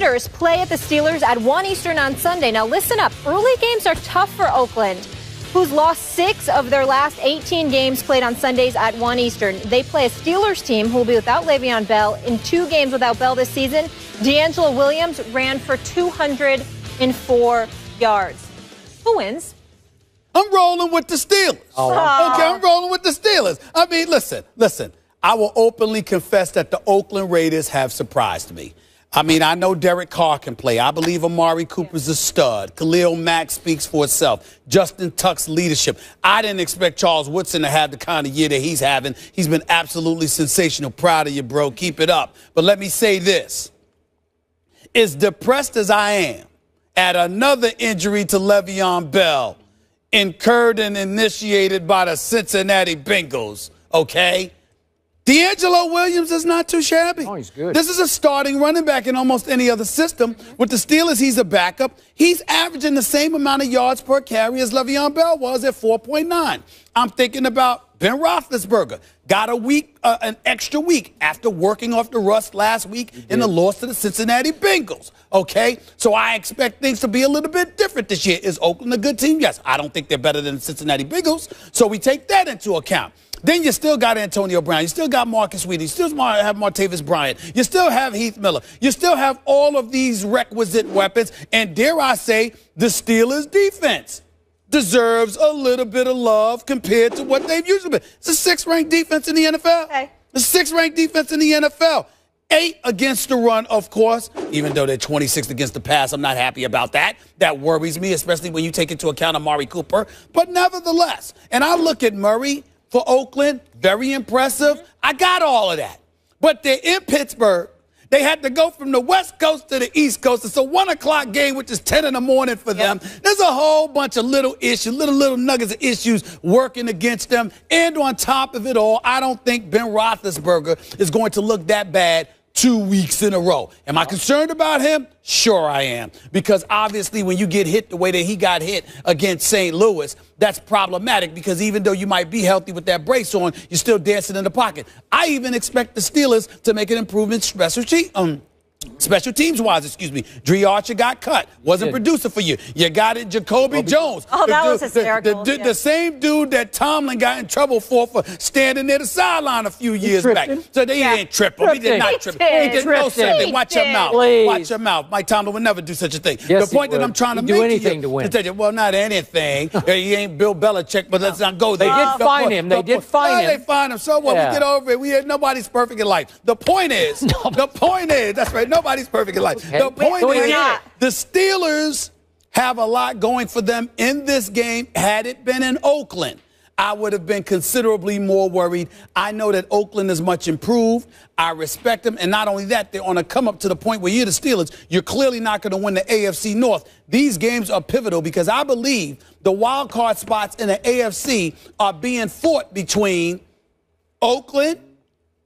Raiders play at the Steelers at 1 Eastern on Sunday. Now listen up. Early games are tough for Oakland, who's lost 6 of their last 18 games played on Sundays at 1 Eastern. They play a Steelers team who will be without Le'Veon Bell. In 2 games without Bell this season, D'Angelo Williams ran for 204 yards. Who wins? I'm rolling with the Steelers. Okay, I'm rolling with the Steelers. I mean, listen. I will openly confess that the Oakland Raiders have surprised me. I mean, I know Derek Carr can play. I believe Amari Cooper's a stud. Khalil Mack speaks for itself. Justin Tuck's leadership. I didn't expect Charles Woodson to have the kind of year that he's having. He's been absolutely sensational. Proud of you, bro. Keep it up. But let me say this. As depressed as I am at another injury to Le'Veon Bell, incurred and initiated by the Cincinnati Bengals, okay? D'Angelo Williams is not too shabby. Oh, he's good. This is a starting running back in almost any other system. With the Steelers, he's a backup. He's averaging the same amount of yards per carry as Le'Veon Bell was at 4.9. I'm thinking about Ben Roethlisberger. Got a week, an extra week after working off the rust last week in the loss to the Cincinnati Bengals. Okay? So I expect things to be a little bit different this year. Is Oakland a good team? Yes. I don't think they're better than the Cincinnati Bengals. So we take that into account. Then you still got Antonio Brown. You still got Marcus Sweetie. You still have Martavis Bryant. You still have Heath Miller. You still have all of these requisite weapons. And dare I say, the Steelers' defense deserves a little bit of love compared to what they've usually been. It's a 6th-ranked defense in the NFL. Okay. The 6th-ranked defense in the NFL. 8 against the run, of course, even though they're 26th against the pass. I'm not happy about that. That worries me, especially when you take into account Amari Cooper. But nevertheless, and I look at Murray for Oakland, very impressive. I got all of that. But they're in Pittsburgh. They had to go from the West Coast to the East Coast. It's a 1 o'clock game, which is 10 in the morning for them. There's a whole bunch of little issues, little nuggets of issues working against them. And on top of it all, I don't think Ben Roethlisberger is going to look that bad 2 weeks in a row. Am I concerned about him? Sure I am. Because obviously when you get hit the way that he got hit against St. Louis, that's problematic because even though you might be healthy with that brace on, you're still dancing in the pocket. I even expect the Steelers to make an improvement special teams-wise, excuse me. Dre Archer got cut. Wasn't producing for you. You got it, Jacoby Jones. Oh, that was hysterical. The same dude that Tomlin got in trouble for standing near the sideline a few years back. So they didn't trip him. He did not trip him. He did no something. Watch your mouth. Please. Watch your mouth. Mike Tomlin would never do such a thing. Yes, the point that I'm trying to make do anything to win. Well, not anything. He ain't Bill Belichick, but let's not go there. They did fine him. They did fine him. They fined him. So what? We get over it. Nobody's perfect in life. The point is, that's right. Nobody's perfect in life. Okay. The point is, the Steelers have a lot going for them in this game. Had it been in Oakland, I would have been considerably more worried. I know that Oakland is much improved. I respect them. And not only that, they're on a come up to the point where you're the Steelers. You're clearly not going to win the AFC North. These games are pivotal because I believe the wild card spots in the AFC are being fought between Oakland,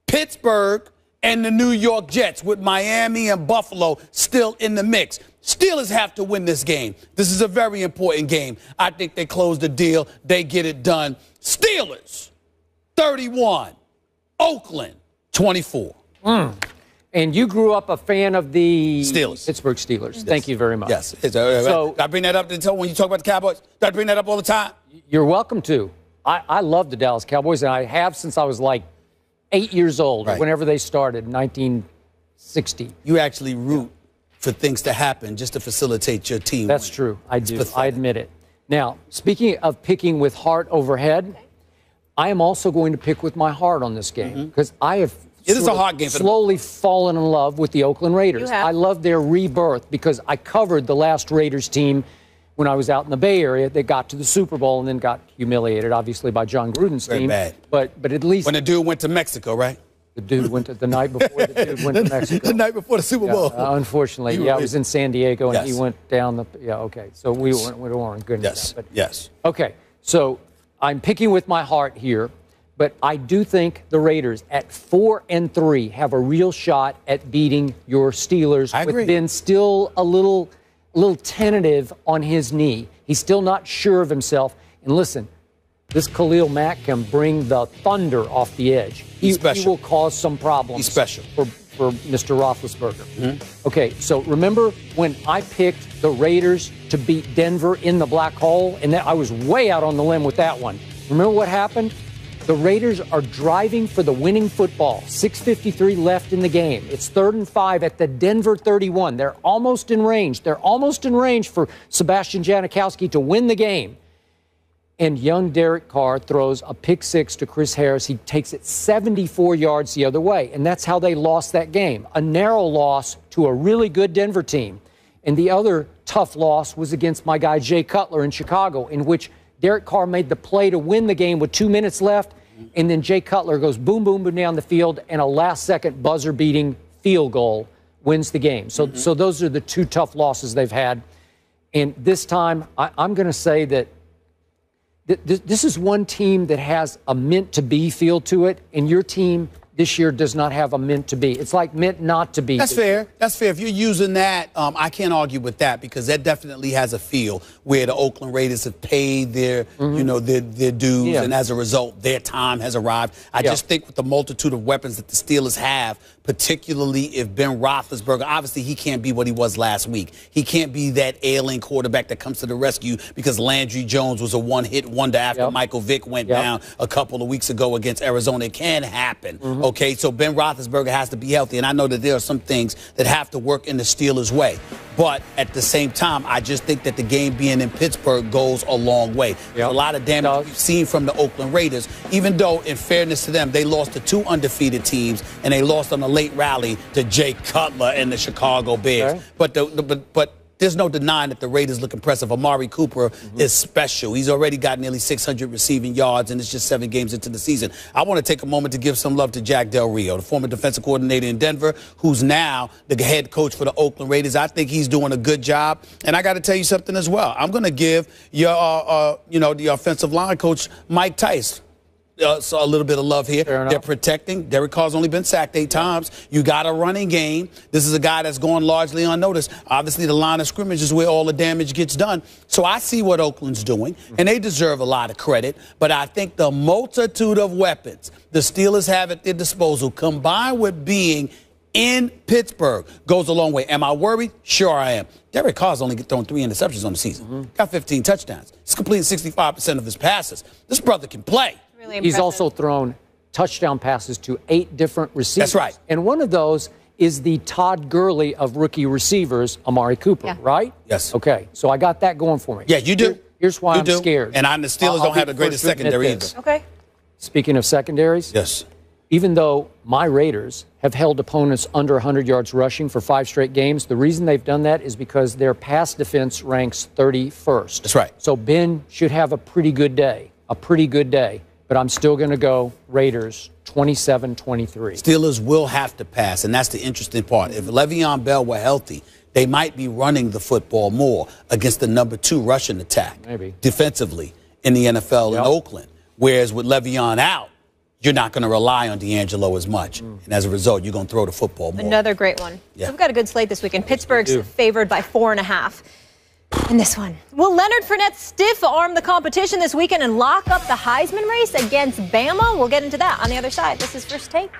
Pittsburgh, and the New York Jets, with Miami and Buffalo still in the mix. Steelers have to win this game. This is a very important game. I think they close the deal. They get it done. Steelers, 31. Oakland, 24. And you grew up a fan of the Steelers. Pittsburgh Steelers. Yes. Thank you very much. Yes. So, I bring that up when you talk about the Cowboys? Do I bring that up all the time? You're welcome to. I love the Dallas Cowboys, and I have since I was like 8 years old, whenever they started, 1960. You actually root for things to happen just to facilitate your team. That's true. I do. I admit it. Now, speaking of picking with heart overhead, I am also going to pick with my heart on this game because I have slowly fallen in love with the Oakland Raiders. I love their rebirth because I covered the last Raiders team when I was out in the Bay Area. They got to the Super Bowl and then got humiliated, obviously, by John Gruden's team. Bad. But at least when the dude went to Mexico, right? The dude went to the night before the dude went to Mexico. The night before the Super Bowl. Unfortunately, I was in San Diego and he went down the. Okay, so we weren't good enough. Yes. Okay, so I'm picking with my heart here, but I do think the Raiders at 4-3 have a real shot at beating your Steelers. I agree. With Ben still a little tentative on his knee. He's still not sure of himself. And listen, this Khalil Mack can bring the thunder off the edge. He will cause some problems. He's special. for Mr. Roethlisberger. Okay, so remember when I picked the Raiders to beat Denver in the black hole? And I was way out on the limb with that one. Remember what happened? The Raiders are driving for the winning football. 6:53 left in the game. It's 3rd and 5 at the Denver 31. They're almost in range. They're almost in range for Sebastian Janikowski to win the game. And young Derek Carr throws a pick six to Chris Harris. He takes it 74 yards the other way. And that's how they lost that game. A narrow loss to a really good Denver team. And the other tough loss was against my guy Jay Cutler in Chicago, in which Derek Carr made the play to win the game with 2 minutes left. And then Jay Cutler goes boom, boom, boom down the field, and a last-second buzzer-beating field goal wins the game. So those are the two tough losses they've had. And this time, I'm going to say that this is one team that has a meant-to-be feel to it, and your team this year does not have a meant to be. It's like meant not to be. That's fair. That's fair. If you're using that, I can't argue with that, because that definitely has a feel where the Oakland Raiders have paid their, their dues, and as a result, their time has arrived. I just think with the multitude of weapons that the Steelers have, particularly if Ben Roethlisberger, obviously he can't be what he was last week. He can't be that ailing quarterback that comes to the rescue because Landry Jones was a one-hit wonder after Michael Vick went down a couple of weeks ago against Arizona. It can happen. Okay, so Ben Roethlisberger has to be healthy, and I know that there are some things that have to work in the Steelers' way. But at the same time, I just think that the game being in Pittsburgh goes a long way. A lot of damage we've seen from the Oakland Raiders, even though, in fairness to them, they lost to 2 undefeated teams, and they lost on a late rally to Jay Cutler and the Chicago Bears. But there's no denying that the Raiders look impressive. Amari Cooper is special. He's already got nearly 600 receiving yards, and it's just 7 games into the season. I want to take a moment to give some love to Jack Del Rio, the former defensive coordinator in Denver, who's now the head coach for the Oakland Raiders. I think he's doing a good job. And I got to tell you something as well. I'm going to give your, the offensive line coach, Mike Tice, so a little bit of love here. They're protecting. Derek Carr's only been sacked 8 times. You got a running game. This is a guy that's going largely unnoticed. Obviously, the line of scrimmage is where all the damage gets done. So I see what Oakland's doing, and they deserve a lot of credit. But I think the multitude of weapons the Steelers have at their disposal, combined with being in Pittsburgh, goes a long way. Am I worried? Sure I am. Derek Carr's only thrown 3 interceptions on the season. Got 15 touchdowns. He's completing 65% of his passes. This brother can play. He's also thrown touchdown passes to 8 different receivers. That's right. And one of those is the Todd Gurley of rookie receivers, Amari Cooper, right? Yes. Okay, so I got that going for me. Yeah, you do. Here's why I'm scared. And the Steelers don't have the greatest secondary either. Okay. Speaking of secondaries. Yes. Even though my Raiders have held opponents under 100 yards rushing for 5 straight games, the reason they've done that is because their pass defense ranks 31st. That's right. So Ben should have a pretty good day, But I'm still going to go Raiders 27-23. Steelers will have to pass, and that's the interesting part. If Le'Veon Bell were healthy, they might be running the football more against the number 2 rushing attack defensively in the NFL in Oakland. Whereas with Le'Veon out, you're not going to rely on D'Angelo as much. And as a result, you're going to throw the football more. Another great one. So we've got a good slate this weekend. Pittsburgh's favored by 4.5. In this one, will Leonard Fournette stiff-arm the competition this weekend and lock up the Heisman race against Bama? We'll get into that on the other side. This is First Take.